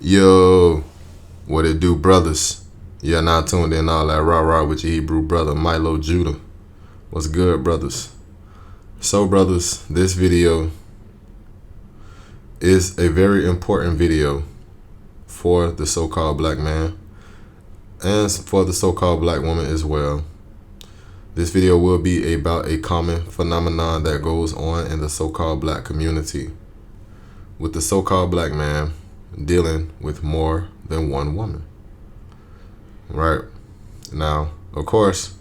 Yo, what it do, brothers? You're now tuned in all that R.A.R.A with your Hebrew brother, Milo Judah. What's good, brothers? So, brothers, this video is a very important video for the so-called black man and for the so-called black woman as well. This video will be about a common phenomenon that goes on in the so-called black community, with the so-called black man dealing with more than one woman. Right? Now, of course,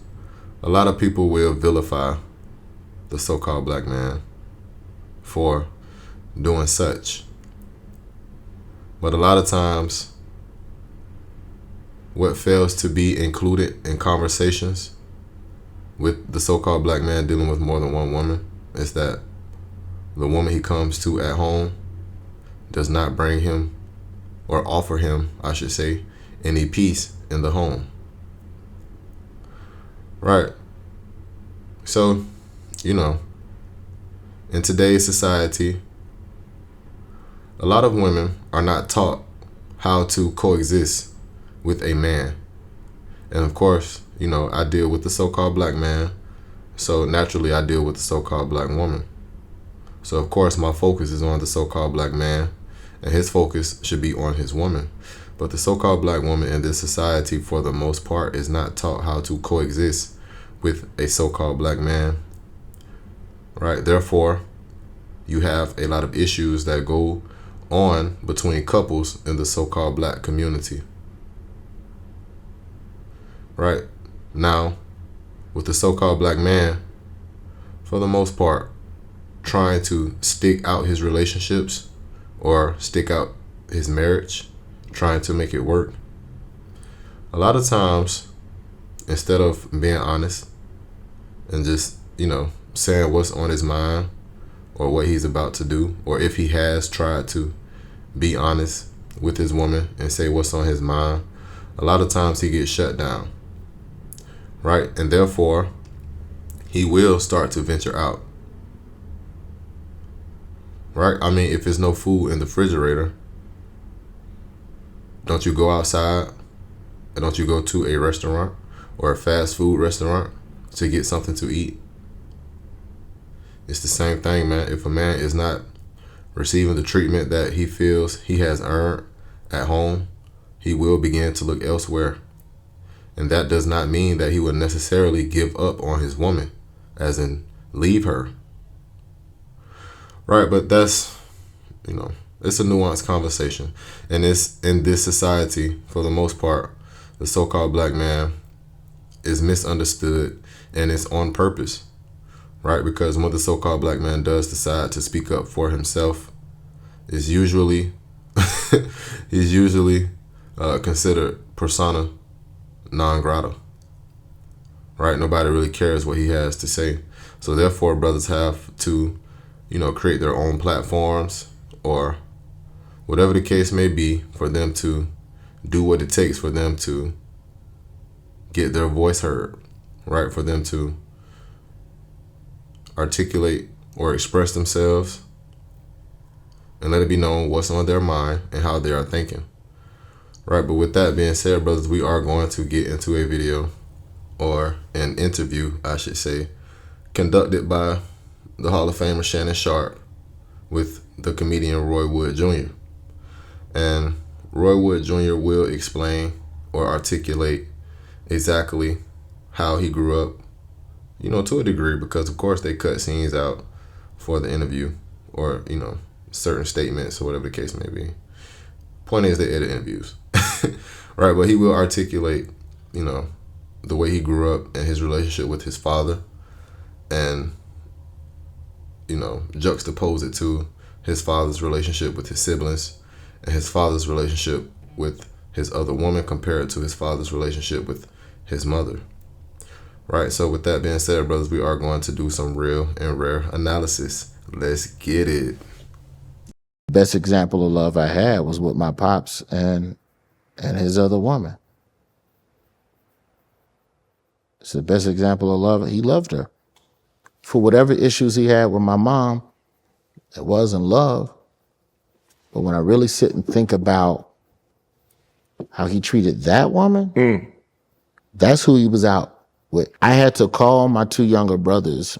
a lot of people will vilify the so-called black man for doing such. But a lot of times, what fails to be included in conversations with the so-called black man dealing with more than one woman is that the woman he comes to at home does not bring him or offer him, I should say, any peace in the home. Right? So, in today's society, a lot of women are not taught how to coexist with a man. And of course, I deal with the so-called black man, so naturally I deal with the so-called black woman. So of course my focus is on the so-called black man, and his focus should be on his woman. But the so-called black woman in this society, for the most part, is not taught how to coexist with a so-called black man. Right? Therefore, you have a lot of issues that go on between couples in the so-called black community. Right? Now, with the so-called black man, for the most part, trying to stick out his relationships or stick out his marriage, trying to make it work, a lot of times, instead of being honest and just, saying what's on his mind or what he's about to do, or if he has tried to be honest with his woman and say what's on his mind, a lot of times he gets shut down. Right? And therefore, he will start to venture out. Right? I mean, if there's no food in the refrigerator, don't you go outside and don't you go to a restaurant or a fast food restaurant to get something to eat? It's the same thing, man. If a man is not receiving the treatment that he feels he has earned at home, he will begin to look elsewhere. And that does not mean that he would necessarily give up on his woman, as in leave her. Right? But that's, it's a nuanced conversation. And it's in this society, for the most part, the so-called black man is misunderstood, and it's on purpose. Right? Because when the so-called black man does decide to speak up for himself, is usually he's usually considered persona non grata. Right? Nobody really cares what he has to say. So therefore, brothers have to, create their own platforms or whatever the case may be for them to do what it takes for them to get their voice heard. Right? For them to articulate or express themselves and let it be known what's on their mind and how they are thinking. Right? But with that being said, brothers, we are going to get into a video, or an interview, I should say, conducted by the Hall of Famer Shannon Sharp with the comedian Roy Wood Jr. And Roy Wood Jr. will explain or articulate exactly how he grew up, to a degree, because of course they cut scenes out for the interview, or, certain statements or whatever the case may be. Point is, they edit interviews. Right? But he will articulate, the way he grew up and his relationship with his father, and, juxtapose it to his father's relationship with his siblings and his father's relationship with his other woman compared to his father's relationship with his mother. Right? So with that being said, brothers, we are going to do some real and rare analysis. Let's get it. Best example of love I had was with my pops and his other woman. It's the best example of love. He loved her. For whatever issues he had with my mom, it wasn't love. But when I really sit and think about how he treated that woman, that's who he was out with. I had to call my two younger brothers.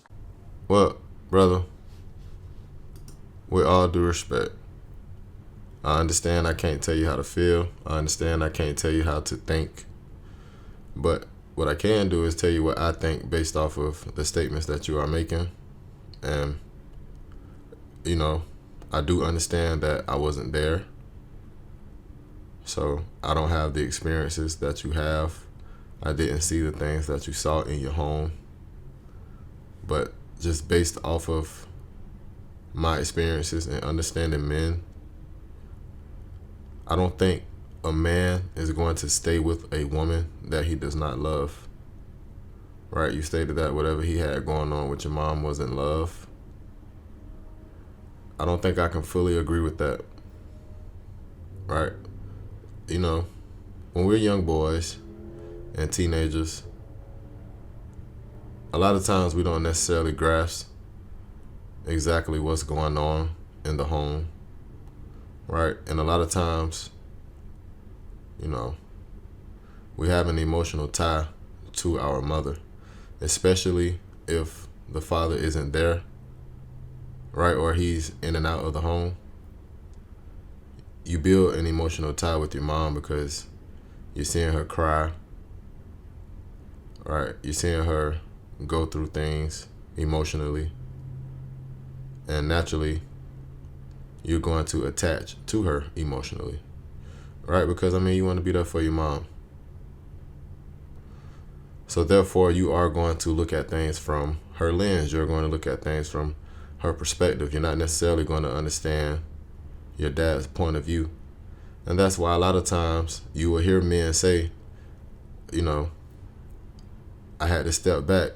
Well, brother, with all due respect, I understand I can't tell you how to feel. I understand I can't tell you how to think. But what I can do is tell you what I think based off of the statements that you are making. And, you know, I do understand that I wasn't there. So I don't have the experiences that you have. I didn't see the things that you saw in your home. But just based off of my experiences and understanding men, I don't think a man is going to stay with a woman that he does not love. Right? You stated that whatever he had going on with your mom wasn't love. I don't think I can fully agree with that. Right? You know, when we're young boys and teenagers, a lot of times we don't necessarily grasp exactly what's going on in the home. Right? And a lot of times, you know, we have an emotional tie to our mother, especially if the father isn't there, right? Or he's in and out of the home. You build an emotional tie with your mom because you're seeing her cry, right? You're seeing her go through things emotionally. And naturally, you're going to attach to her emotionally, right? Because, I mean, you want to be there for your mom. So therefore, you are going to look at things from her lens. You're going to look at things from her perspective. You're not necessarily going to understand your dad's point of view. And that's why a lot of times you will hear men say, you know, I had to step back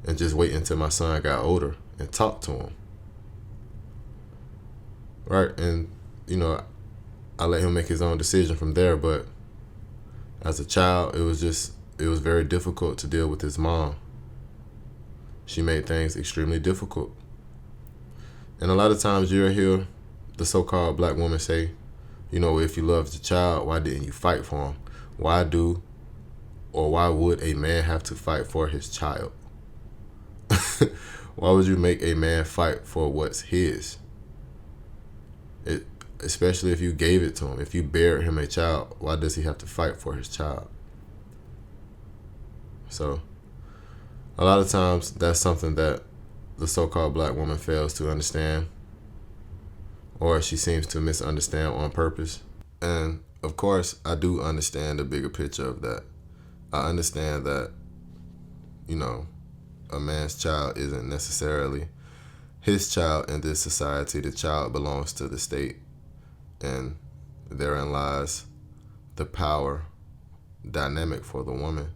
and just wait until my son got older and talk to him. Right? And, you know, I let him make his own decision from there. But as a child, it was very difficult to deal with his mom. She made things extremely difficult. And a lot of times you'll hear the so-called black woman say, you know, if you loved the child, why didn't you fight for him? Why would a man have to fight for his child? Why would you make a man fight for what's his? Especially if you gave it to him. If you buried him a child, why does he have to fight for his child? So, a lot of times that's something that the so-called black woman fails to understand, or she seems to misunderstand on purpose. And of course, I do understand the bigger picture of that. I understand that, you know, a man's child isn't necessarily his child in this society. The child belongs to the state. And therein lies the power dynamic for the woman.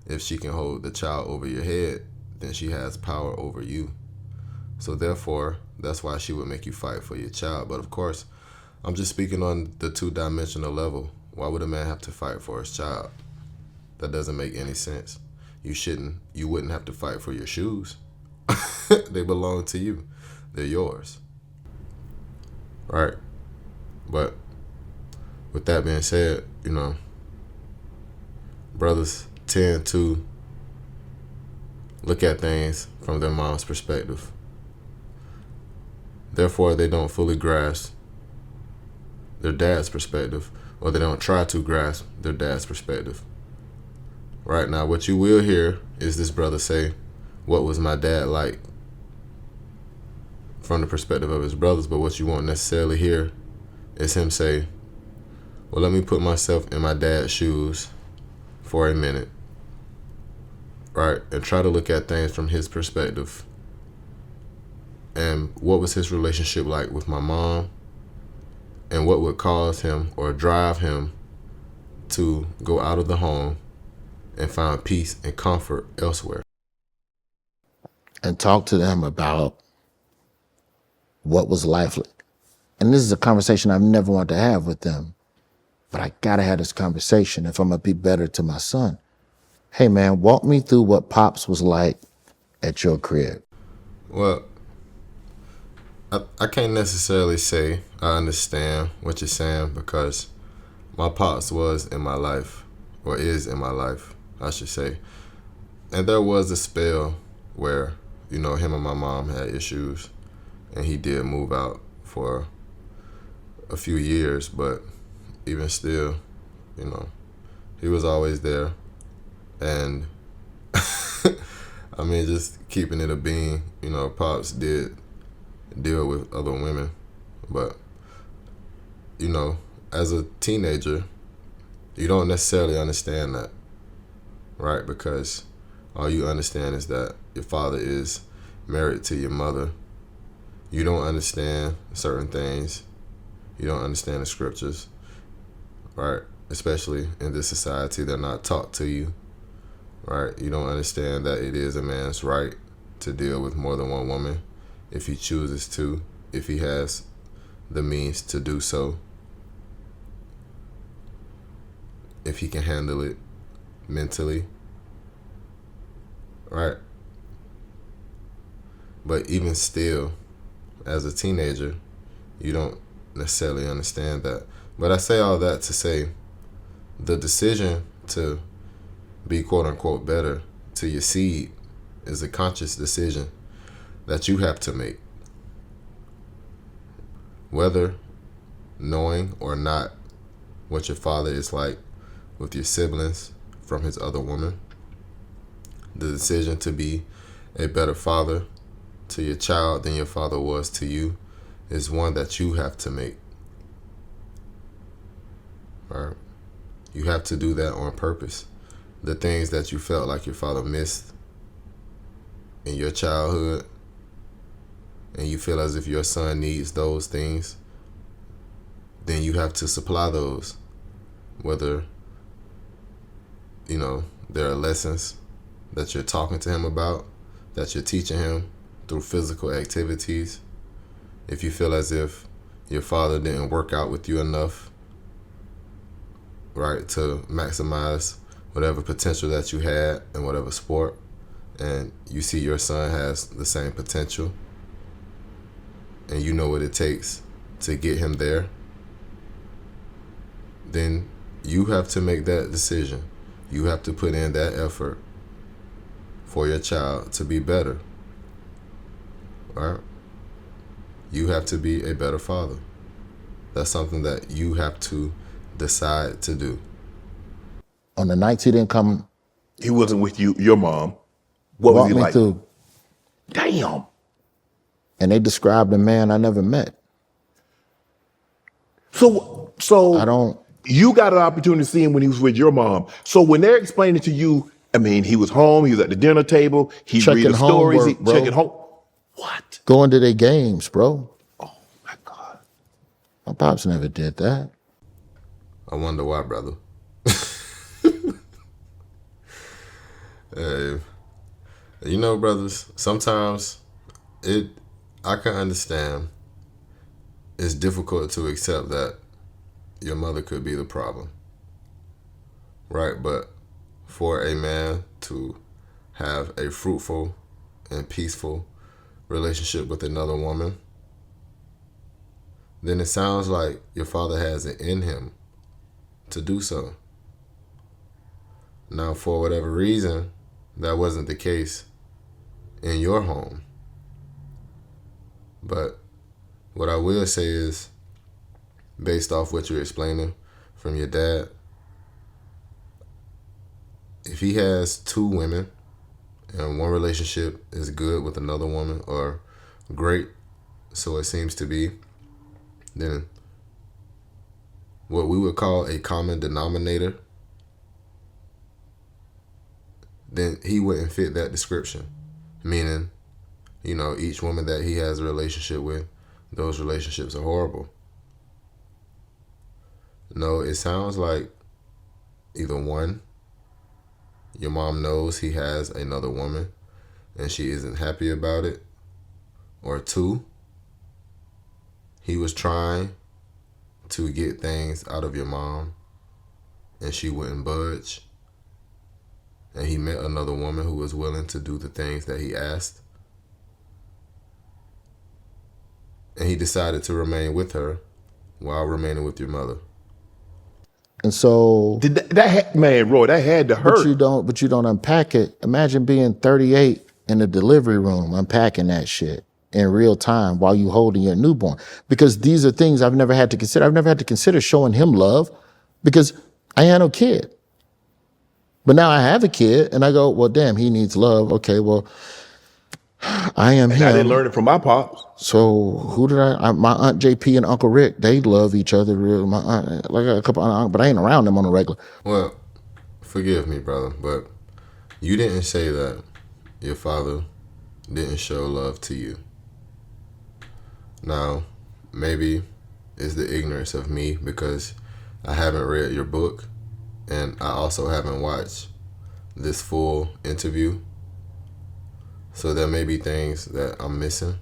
If she can hold the child over your head, then she has power over you. So therefore, that's why she would make you fight for your child. But of course, I'm just speaking on the two-dimensional level. Why would a man have to fight for his child? That doesn't make any sense. You wouldn't have to fight for your shoes. They belong to you. They're yours. Right? But with that being said, you know, brothers tend to look at things from their mom's perspective. Therefore, they don't fully grasp their dad's perspective, or they don't try to grasp their dad's perspective. Right now, what you will hear is this brother say, what was my dad like, from the perspective of his brothers. But what you won't necessarily hear is him say, well, let me put myself in my dad's shoes for a minute, right? And try to look at things from his perspective. And what was his relationship like with my mom? And what would cause him or drive him to go out of the home and find peace and comfort elsewhere. And talk to them about what was life like. And this is a conversation I've never wanted to have with them, but I gotta have this conversation if I'm gonna be better to my son. Hey man, walk me through what Pops was like at your crib. Well, I can't necessarily say I understand what you're saying, because my pops was in my life, or is in my life, I should say. And there was a spell where, him and my mom had issues, and he did move out for a few years, but even still, you know, he was always there. And I mean, just keeping it a bean, Pops did deal with other women, but, as a teenager, you don't necessarily understand that, right? Because all you understand is that your father is married to your mother. You don't understand certain things. You don't understand the scriptures, right? Especially in this society, they're not taught to you, right? You don't understand that it is a man's right to deal with more than one woman if he chooses to, if he has the means to do so, if he can handle it mentally, right? But even still, as a teenager, you don't necessarily understand that. But I say all that to say the decision to be quote unquote better to your seed is a conscious decision that you have to make. Whether knowing or not what your father is like with your siblings from his other woman, the decision to be a better father to your child than your father was to you is one that you have to make. Right? You have to do that on purpose. The things that you felt like your father missed in your childhood, and you feel as if your son needs those things, then you have to supply those. Whether, there are lessons that you're talking to him about, that you're teaching him through physical activities. If you feel as if your father didn't work out with you enough, right, to maximize whatever potential that you had in whatever sport, and you see your son has the same potential, and you know what it takes to get him there, then you have to make that decision. You have to put in that effort for your child to be better, right? You have to be a better father. That's something that you have to decide to do. On the nights he didn't come, He wasn't with you, your mom. What was walk he me like? through, Damn. and they described a man I never met. I So don't you got an opportunity to see him when he was with your mom. So when they're explaining to you, I mean, he was home, he was at the dinner table, he read checking the stories, he homework, checking bro. home. What? Going to their games, bro. Oh my God. My pops never did that. I wonder why, brother. Hey, brothers, sometimes I can understand it's difficult to accept that your mother could be the problem, right? But for a man to have a fruitful and peaceful relationship with another woman, then it sounds like your father has it in him to do so. Now, for whatever reason, that wasn't the case in your home. But what I will say is, based off what you're explaining from your dad, if he has two women and one relationship is good with another woman, or great, so it seems to be, then what we would call a common denominator, then he wouldn't fit that description. Meaning, each woman that he has a relationship with, those relationships are horrible. No, it sounds like either one, your mom knows he has another woman and she isn't happy about it, or two, he was trying to get things out of your mom and she wouldn't budge, and he met another woman who was willing to do the things that he asked, and he decided to remain with her while remaining with your mother. And so, Man, Roy, that had to but hurt. you don't unpack it. Imagine being 38 in the delivery room, unpacking that shit in real time while you holding your newborn. Because these are things I've never had to consider. I've never had to consider showing him love because I had no kid. But now I have a kid and I go, well, damn, he needs love. Okay, well, I am And I didn't him. learn it from my pops. So who did my Aunt JP and Uncle Rick, they love each other real. My aunt, like a couple of, but I ain't around them on a regular. Well, forgive me, brother, but you didn't say that your father didn't show love to you. Now, maybe it's the ignorance of me because I haven't read your book and I also haven't watched this full interview. So there may be things that I'm missing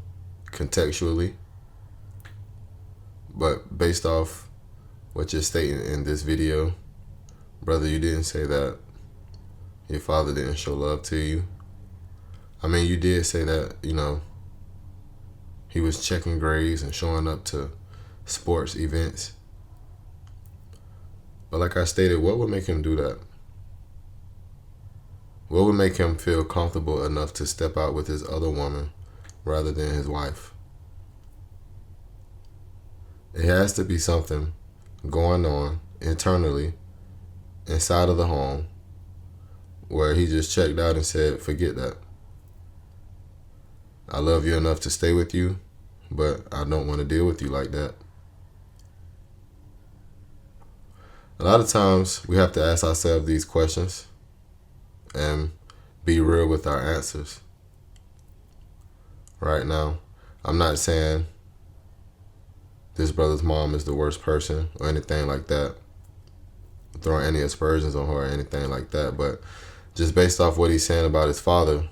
contextually. But based off what you're stating in this video, brother, you didn't say that your father didn't show love to you. I mean, you did say that, he was checking grades and showing up to sports events. But like I stated, what would make him do that? What would make him feel comfortable enough to step out with his other woman rather than his wife? It has to be something going on internally inside of the home where he just checked out and said, forget that. I love you enough to stay with you, but I don't want to deal with you like that. A lot of times we have to ask ourselves these questions and be real with our answers. Right now, I'm not saying this brother's mom is the worst person or anything like that, throwing any aspersions on her or anything like that, but just based off what he's saying about his father,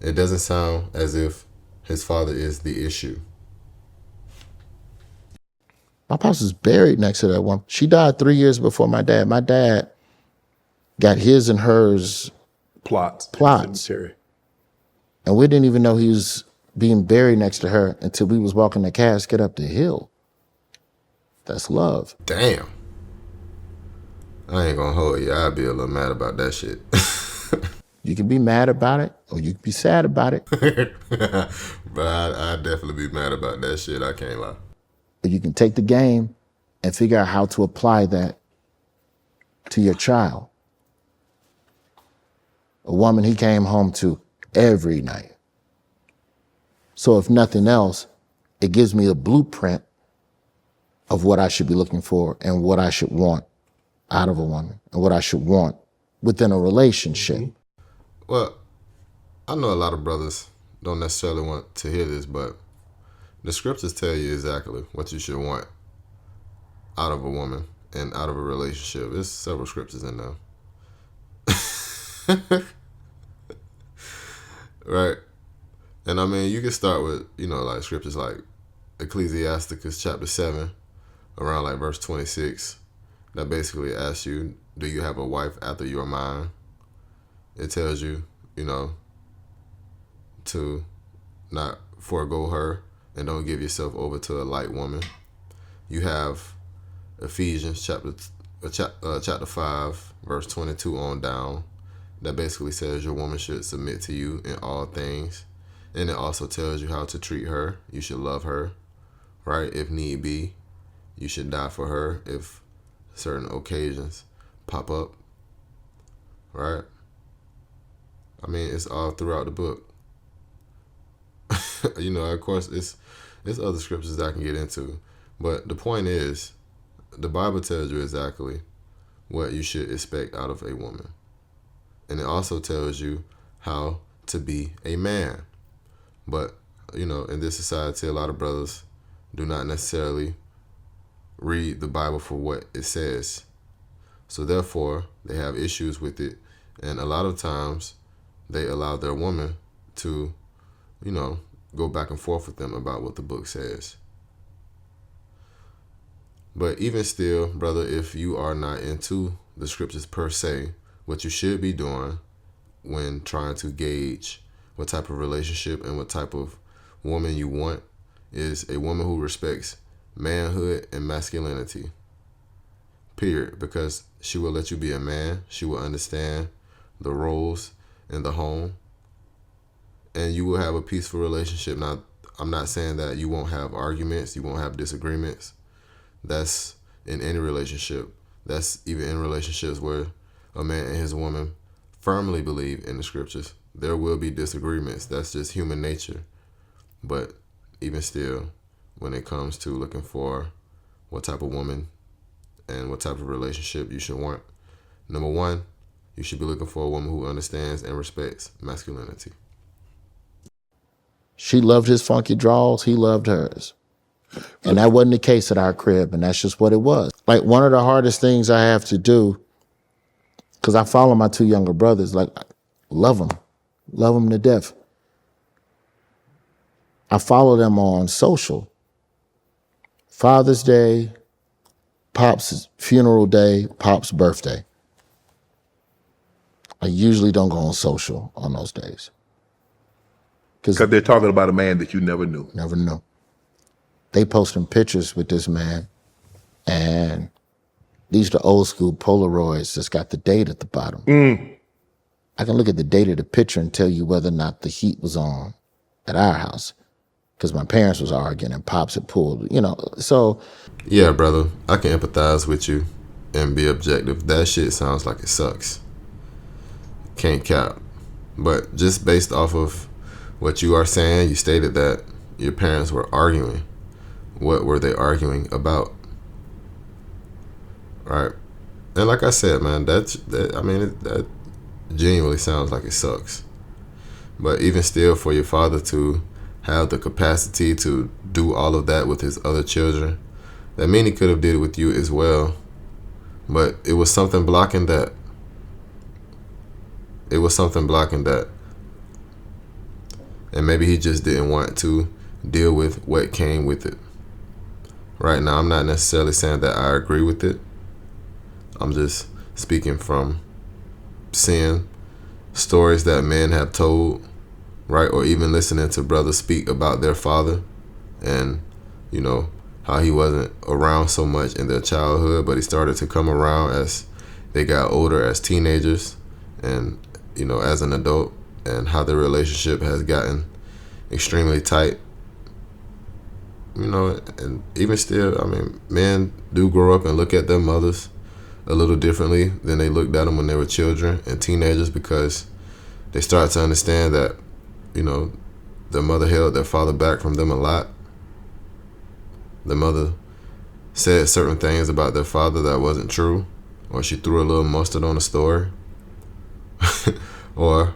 it doesn't sound as if his father is the issue. My pops was buried next to that one. She died 3 years before my dad. My dad got his and hers Plots. Cemetery. And we didn't even know he was being buried next to her until we was walking the casket up the hill. That's love. Damn. I ain't gonna hold you. I'd be a little mad about that shit. You can be mad about it or you can be sad about it. But I'd definitely be mad about that shit. I can't lie. But you can take the game and figure out how to apply that to your child. A woman he came home to every night. So if nothing else, it gives me a blueprint of what I should be looking for and what I should want out of a woman and what I should want within a relationship. Mm-hmm. Well, I know a lot of brothers don't necessarily want to hear this, but the scriptures tell you exactly what you should want out of a woman and out of a relationship. There's several scriptures in there. Right? And I mean, you can start with, like scriptures like Ecclesiasticus chapter 7, around like verse 26, that basically asks you, do you have a wife after your mind? It tells you, to not forego her and don't give yourself over to a light woman. You have Ephesians chapter 5, verse 22 on down, that basically says your woman should submit to you in all things. And it also tells you how to treat her. You should love her, right? If need be, you should die for her if certain occasions pop up, right? I mean, it's all throughout the book. Of course, it's other scriptures that I can get into. But the point is, the Bible tells you exactly what you should expect out of a woman. And it also tells you how to be a man. But, in this society, a lot of brothers do not necessarily read the Bible for what it says. So therefore, they have issues with it. And a lot of times, they allow their woman to, go back and forth with them about what the book says. But even still, brother, if you are not into the scriptures per se, what you should be doing when trying to gauge what type of relationship and what type of woman you want is a woman who respects manhood and masculinity. Period. Because she will let you be a man. She will understand the roles in the home, and you will have a peaceful relationship. Now, I'm not saying that you won't have arguments, you won't have disagreements. That's in any relationship. That's even in relationships where a man and his woman firmly believe in the scriptures. There will be disagreements. That's just human nature. But even still, when it comes to looking for what type of woman and what type of relationship you should want, number one, you should be looking for a woman who understands and respects masculinity. She loved his funky draws. He loved hers. And that wasn't the case at our crib. And that's just what it was. Like, one of the hardest things I have to do, because I follow my two younger brothers, like, love them to death. I follow them on social. Father's Day, Pop's funeral day, Pop's birthday. I usually don't go on social on those days. Because they're talking about a man that you never knew. Never knew. They posting pictures with this man, and these are the old school Polaroids that's got the date at the bottom. I can look at the date of the picture and tell you whether or not the heat was on at our house, because my parents was arguing and Pops had pulled, so. Yeah, brother, I can empathize with you and be objective. That shit sounds like it sucks. Can't cap. But just based off of what you are saying, you stated that your parents were arguing. What were they arguing about? Right. And like I said, man, that genuinely sounds like it sucks. But even still, for your father to have the capacity to do all of that with his other children, that means he could have did it with you as well. But it was something blocking that. It was something blocking that. And maybe he just didn't want to deal with what came with it. Right now, I'm not necessarily saying that I agree with it. I'm just speaking from seeing stories that men have told, right? Or even listening to brothers speak about their father and, how he wasn't around so much in their childhood, but he started to come around as they got older, as teenagers and, as an adult, and how their relationship has gotten extremely tight. And even still, men do grow up and look at their mothers a little differently than they looked at them when they were children and teenagers, because they start to understand that, their mother held their father back from them a lot. The mother said certain things about their father that wasn't true, or she threw a little mustard on the story, or,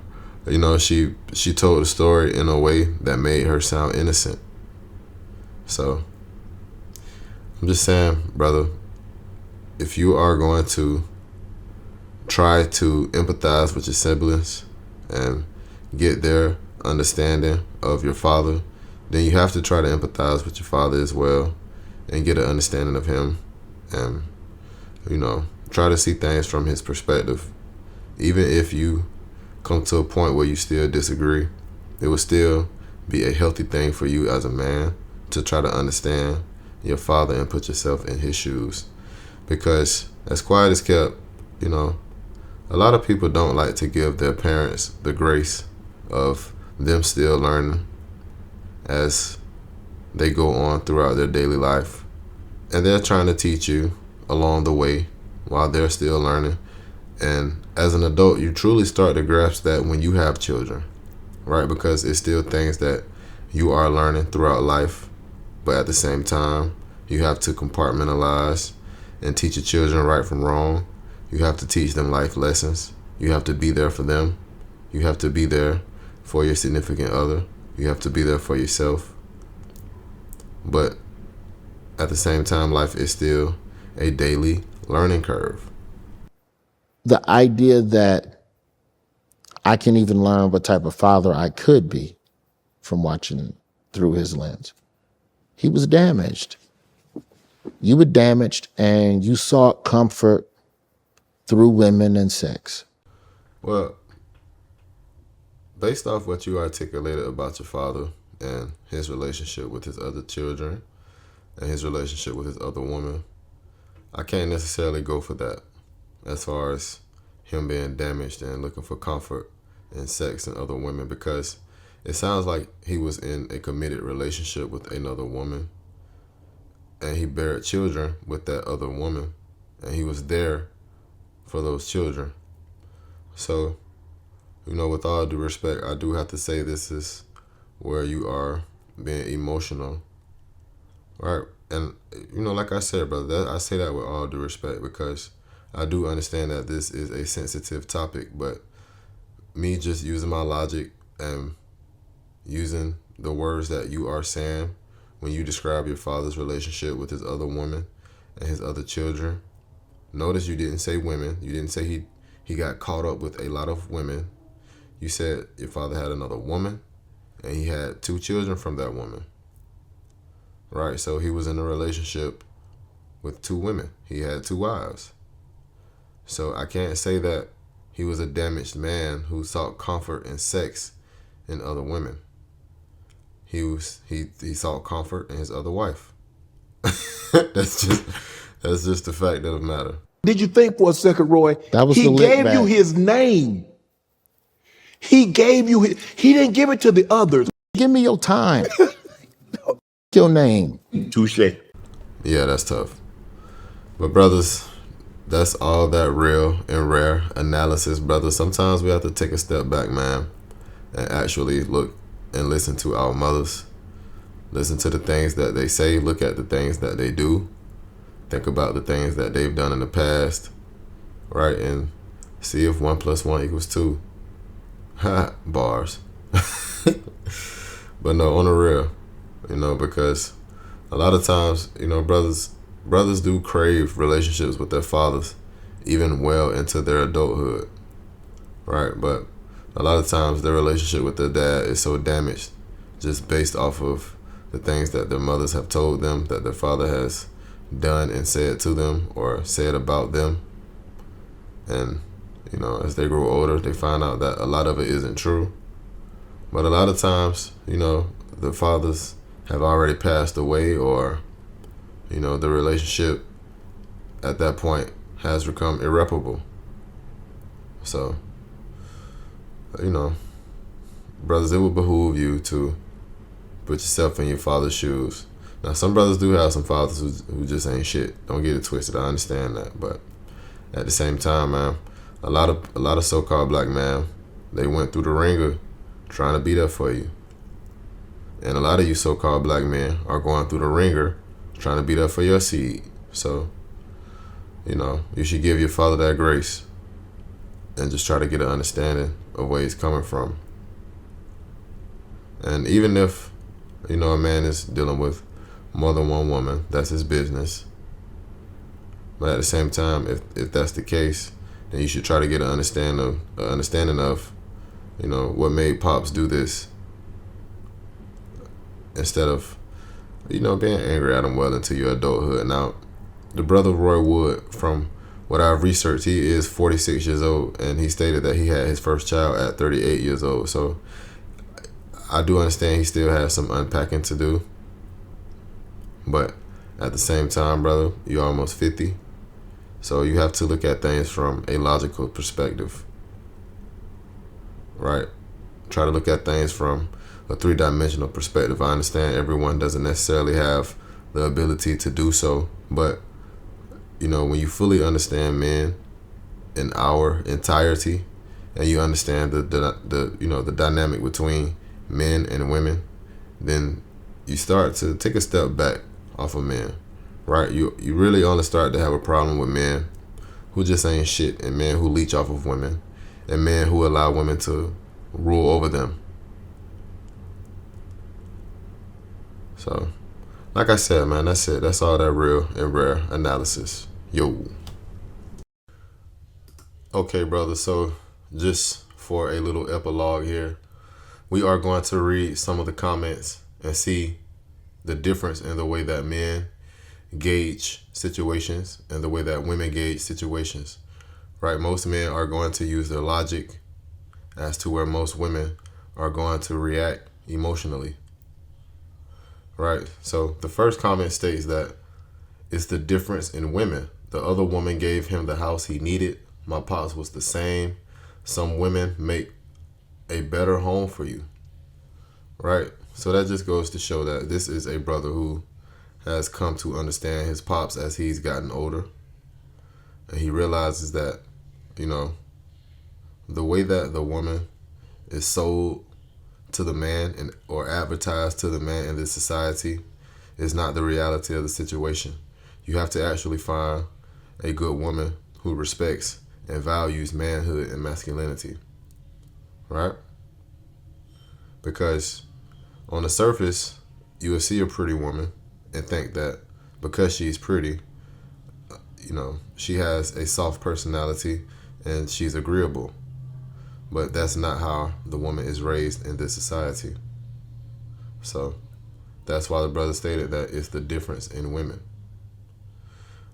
she told the story in a way that made her sound innocent. So I'm just saying, brother, if you are going to try to empathize with your siblings and get their understanding of your father, then you have to try to empathize with your father as well and get an understanding of him and, try to see things from his perspective. Even if you come to a point where you still disagree, it will still be a healthy thing for you as a man to try to understand your father and put yourself in his shoes. Because as quiet as kept, a lot of people don't like to give their parents the grace of them still learning as they go on throughout their daily life. And they're trying to teach you along the way while they're still learning. And as an adult, you truly start to grasp that when you have children, right? Because it's still things that you are learning throughout life. But at the same time, you have to compartmentalize and teach your children right from wrong. You have to teach them life lessons. You have to be there for them. You have to be there for your significant other. You have to be there for yourself. But at the same time, life is still a daily learning curve. The idea that I can even learn what type of father I could be from watching through his lens. He was damaged. You were damaged, and you sought comfort through women and sex. Well, based off what you articulated about your father and his relationship with his other children, and his relationship with his other woman, I can't necessarily go for that as far as him being damaged and looking for comfort and sex and other women, because it sounds like he was in a committed relationship with another woman and he bared children with that other woman and he was there for those children. So, with all due respect, I do have to say this is where you are being emotional, right? And, like I said, brother, I say that with all due respect because I do understand that this is a sensitive topic, but me just using my logic and using the words that you are saying when you describe your father's relationship with his other woman and his other children. Notice you didn't say women. You didn't say he got caught up with a lot of women. You said your father had another woman and he had 2 children from that woman. Right? So he was in a relationship with 2 women. He had 2 wives. So I can't say that he was a damaged man who sought comfort and sex in other women. He sought comfort in his other wife. That's just the fact of the matter. Did you think for a second, Roy? That was He the lick gave you back. his name. He gave you his, he didn't give it to the others. Give me your time. Your name. Touche. Yeah, that's tough. But brothers, that's all that real and rare analysis, brothers. Sometimes we have to take a step back, man, and actually look and listen to our mothers. Listen to the things that they say. Look at the things that they do. Think about the things that they've done in the past, right? And see if 1 + 1 = 2. Ha, bars. But no, on the real, because a lot of times, brothers do crave relationships with their fathers, even well into their adulthood, right? But a lot of times their relationship with their dad is so damaged just based off of the things that their mothers have told them, that their father has done and said to them or said about them. And, as they grow older, they find out that a lot of it isn't true. But a lot of times, the fathers have already passed away, or, the relationship at that point has become irreparable. So, brothers, it would behoove you to put yourself in your father's shoes. Now, some brothers do have some fathers who just ain't shit. Don't get it twisted. I understand that, but at the same time, man, a lot of so-called black men, they went through the ringer trying to be there for you, and a lot of you so-called black men are going through the ringer trying to be there for your seed. So, you should give your father that grace and just try to get an understanding of where he's coming from. And even if a man is dealing with more than one woman, that's his business. But at the same time, if that's the case, then you should try to get an understanding of, what made Pops do this, instead of, being angry at him well into your adulthood. Now, the brother Roy Wood, from what I've researched, he is 46 years old, and he stated that he had his first child at 38 years old. So I do understand he still has some unpacking to do. But at the same time, brother, you're almost 50. So you have to look at things from a logical perspective, right? Try to look at things from a 3-dimensional perspective. I understand everyone doesn't necessarily have the ability to do so, but when you fully understand men in our entirety, and you understand the dynamic between men and women, then you start to take a step back off of men, right? You really only start to have a problem with men who just ain't shit, and men who leech off of women, and men who allow women to rule over them. So, like I said, man, that's it. That's all that real and rare analysis. Yo. Okay, brother. So, just for a little epilogue here, we are going to read some of the comments and see the difference in the way that men gauge situations and the way that women gauge situations, right? Most men are going to use their logic, as to where most women are going to react emotionally. right? So the first comment states that it's the difference in women. The other woman gave him the house he needed. My pops was the same. Some women make a better home for you, right? So that just goes to show that this is a brother who has come to understand his pops as he's gotten older. And he realizes that, you know, the way that the woman is sold to the man and or advertised to the man in this society is not the reality of the situation. You have to actually find a good woman who respects and values manhood and masculinity, right? Because on the surface, you will see a pretty woman and think that because she's pretty, you know, she has a soft personality and she's agreeable. But that's not how the woman is raised in this society. So that's why the brother stated that it's the difference in women.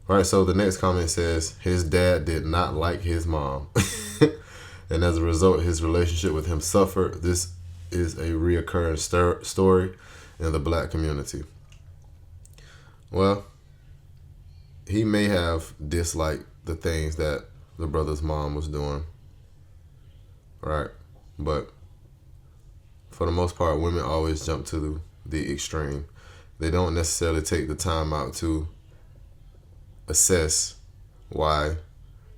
All right, so the next comment says his dad did not like his mom. And as a result, his relationship with him suffered. This is a reoccurring story in the black community. Well, he may have disliked the things that the brother's mom was doing, right? But for the most part, women always jump to the extreme. They don't necessarily take the time out to assess why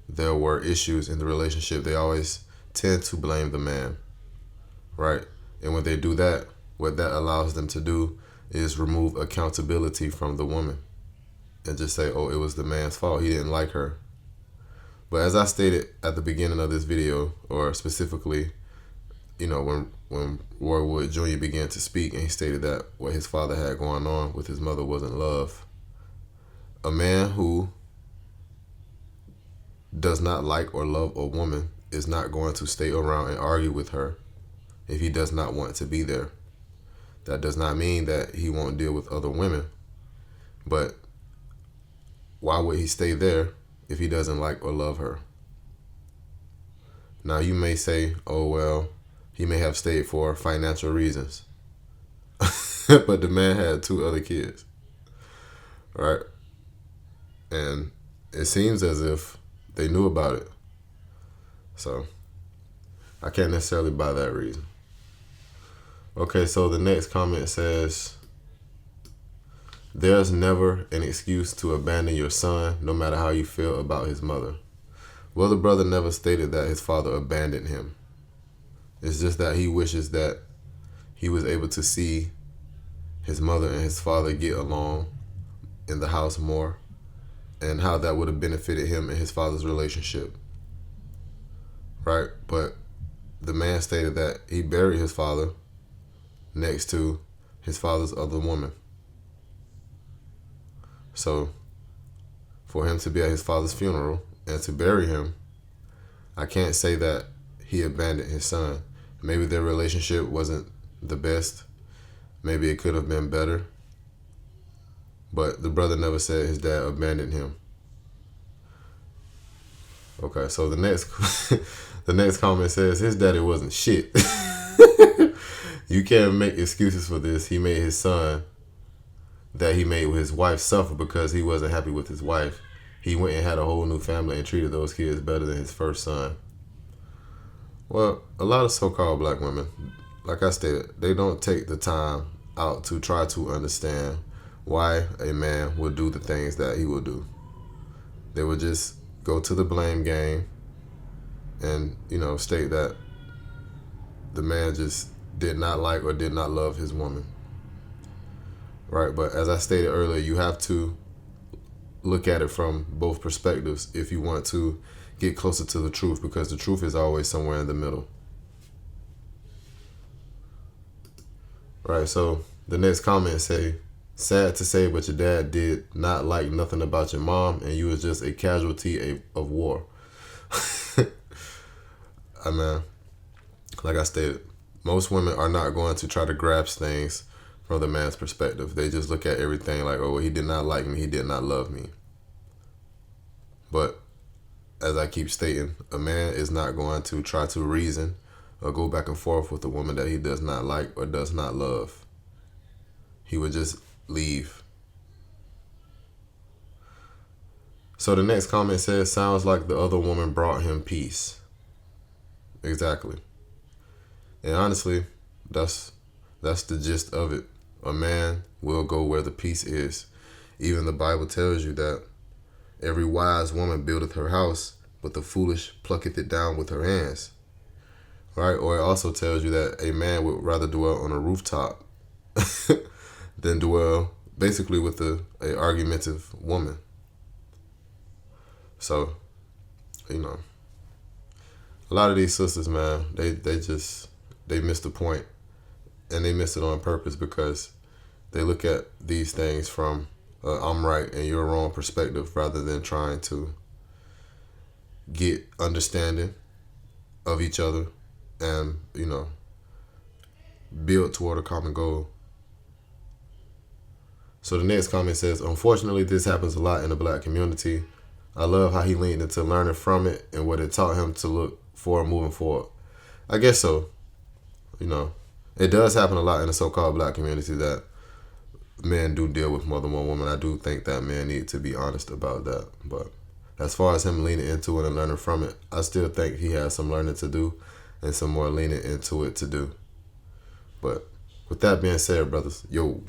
there were issues in the relationship. They always tend to blame the man, right? And when they do that, what that allows them to do is remove accountability from the woman and just say, oh, it was the man's fault. He didn't like her. But as I stated at the beginning of this video, or specifically, you know, when Roy Wood Jr. began to speak and he stated that what his father had going on with his mother wasn't love. A man who does not like or love a woman is not going to stay around and argue with her if he does not want to be there. That does not mean that he won't deal with other women, but why would he stay there if he doesn't like or love her? Now you may say, oh, well, he may have stayed for financial reasons. But the man had 2 other kids, right? And it seems as if they knew about it. So I can't necessarily buy that reason. Okay, so the next comment says, there's never an excuse to abandon your son, no matter how you feel about his mother. Well, the brother never stated that his father abandoned him. It's just that he wishes that he was able to see his mother and his father get along in the house more, and how that would have benefited him and his father's relationship, right? But the man stated that he buried his father next to his father's other woman. So for him to be at his father's funeral and to bury him, I can't say that he abandoned his son. Maybe their relationship wasn't the best. Maybe it could have been better. But the brother never said his dad abandoned him. Okay, so the next the next comment says his daddy wasn't shit. You can't make excuses for this. He made his son that he made with his wife suffer because he wasn't happy with his wife. He went and had a whole new family and treated those kids better than his first son. Well, a lot of so-called black women, like I stated, they don't take the time out to try to understand why a man would do the things that he will do. They would just go to the blame game and, you know, state that the man just did not like or did not love his woman. Right? But as I stated earlier, you have to look at it from both perspectives if you want to get closer to the truth, because the truth is always somewhere in the middle. Right, so the next comment say, sad to say, but your dad did not like nothing about your mom and you was just a casualty of war. I mean, like I stated, most women are not going to try to grasp things from the man's perspective. They just look at everything like, oh, well, he did not like me, he did not love me. But as I keep stating, a man is not going to try to reason or go back and forth with a woman that he does not like or does not love. he would just leave. So the next comment says, sounds like the other woman brought him peace. Exactly. And honestly, that's the gist of it. A man will go where the peace is. Even the Bible tells you that every wise woman buildeth her house, but the foolish plucketh it down with her hands. Right? Or it also tells you that a man would rather dwell on a rooftop than dwell basically with a argumentative woman. So, you know, a lot of these sisters, man, they missed the point, and they missed it on purpose because they look at these things from I'm right and you're wrong perspective rather than trying to get understanding of each other and, you know, build toward a common goal. So the next comment says, unfortunately, this happens a lot in the black community. I love how he leaned into learning from it and what it taught him to look for moving forward. I guess so. You know, it does happen a lot in the so-called black community that men do deal with more than one woman. I do think that men need to be honest about that. But as far as him leaning into it and learning from it, I still think he has some learning to do and some more leaning into it to do. But with that being said, brothers, yo,